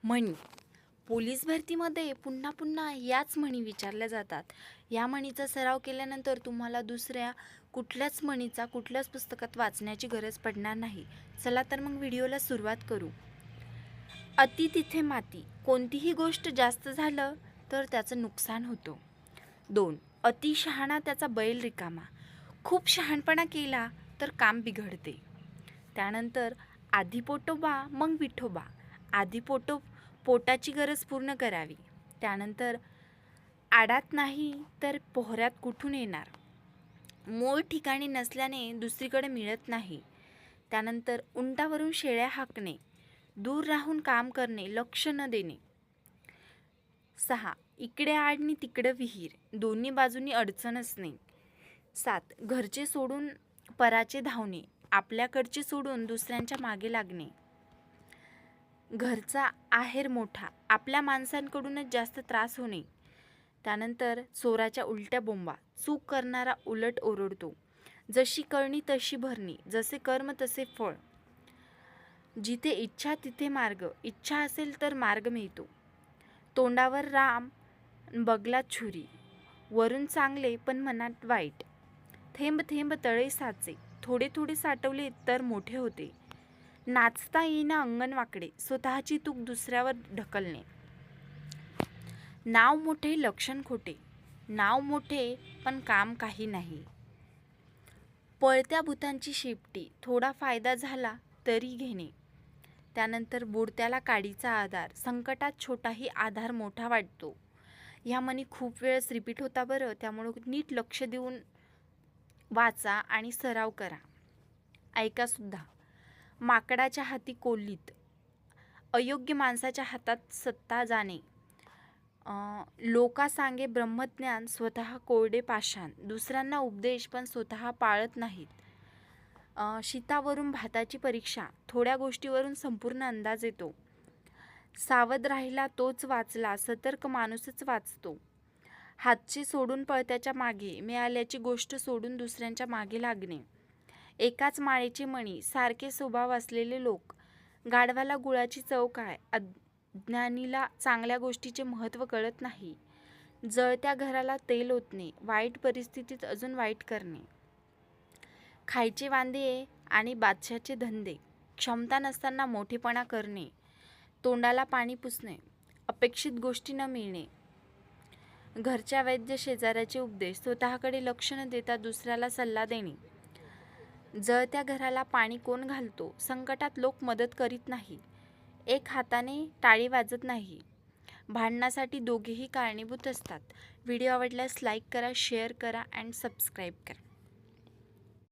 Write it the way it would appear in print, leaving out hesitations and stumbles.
म्हणी. पोलीस भरतीमध्ये पुन्हा पुन्हा याच म्हणी विचारल्या जातात. या म्हणीचा सराव केल्यानंतर तुम्हाला दुसऱ्या कुठल्याच म्हणीचा कुठल्याच पुस्तकात वाचण्याची गरज पडणार नाही. चला तर मग व्हिडिओला सुरुवात करू. अति तिथे माती. कोणतीही गोष्ट जास्त झालं तर त्याचं नुकसान होतं. 2. अति शहाणा त्याचा बैल रिकामा. खूप शहाणपणा केला तर काम बिघडते. त्यानंतर आधी पोटोबा मग विठोबा. आधी पोटाची गरज पूर्ण करावी. त्यानंतर आडात नाही तर पोहऱ्यात कुठून येणार. मूळ ठिकाणी नसल्याने दुसरीकडे मिळत नाही. त्यानंतर उंटावरून शेळ्या हाकणे. दूर राहून काम करणे, लक्ष न देणे. 6. इकडे आड आणि तिकडे विहीर. दोन्ही बाजूनी अडचण असणे. 7. घरचे सोडून पराचे धावणे. आपल्याकडचे सोडून दुसऱ्यांच्या मागे लागणे. घरचा आहेर मोठा. आपल्या माणसांकडूनच जास्त त्रास होणे. त्यानंतर चोराच्या उलट्या बोंबा. चूक करणारा उलट ओरडतो. जशी करणी तशी भरणी. जसे कर्म तसे फळ. जिथे इच्छा तिथे मार्ग. इच्छा असेल तर मार्ग मिळतो. तोंडावर राम बगलात छुरी. वरून चांगले पण मनात वाईट. थेंब थेंब तळे साचे. थोडे थोडे साठवले तर मोठे होते. नाचता येईना अंगण वाकडे. स्वतःची चूक दुसऱ्यावर ढकलणे. नाव मोठे लक्षण खोटे. नाव मोठे पण काम काही नाही. पळत्या भुतांची शेपटी. थोडा फायदा झाला तरी घेणे. त्यानंतर बुडत्याला काडीचा आधार. संकटात छोटाही आधार मोठा वाटतो. ह्या म्हणी खूप वेळेस रिपीट होता बरं, त्यामुळं नीट लक्ष देऊन वाचा आणि सराव करा. ऐका सुद्धा. माकडाच्या हाती कोल्हीत. अयोग्य माणसाच्या हातात सत्ता जाणे. लोका सांगे ब्रह्मज्ञान स्वतः कोरडे पाषाण. दुसऱ्यांना उपदेश पण स्वतः पाळत नाहीत. शीतावरून भाताची परीक्षा. थोड्या गोष्टीवरून संपूर्ण अंदाज येतो. सावध राहिला तोच वाचला. सतर्क माणूसच वाचतो. हातचे सोडून पळत्याच्या मागे. मिळाल्याची गोष्ट सोडून दुसऱ्यांच्या मागे लागणे. एकाच माळेचे मणी. सारखे स्वभाव असलेले लोक. गाढवाला गुळाची चव काय. अज्ञानीला चांगल्या गोष्टीचे महत्त्व कळत नाही. जळत्या घराला तेल ओतणे. वाईट परिस्थितीत अजून वाईट करणे. खायचे वांदे आणि बादशाचे धंदे. क्षमता नसताना मोठेपणा करणे. तोंडाला पाणी पुसणे. अपेक्षित गोष्टी न मिळणे. घरच्या वैद्य शेजाऱ्याचे उपदेश. स्वतःकडे लक्ष न देता दुसऱ्याला सल्ला देणे. जळत्या घराला पाणी कोण घालतो. संकटात लोक मदत करीत नाही. एक हाताने टाळी वाजत नाही. भांडणासाठी दोघेही कारणीभूत असतात. व्हिडिओ आवडल्यास लाईक करा, शेअर करा अँड सबस्क्राईब करा.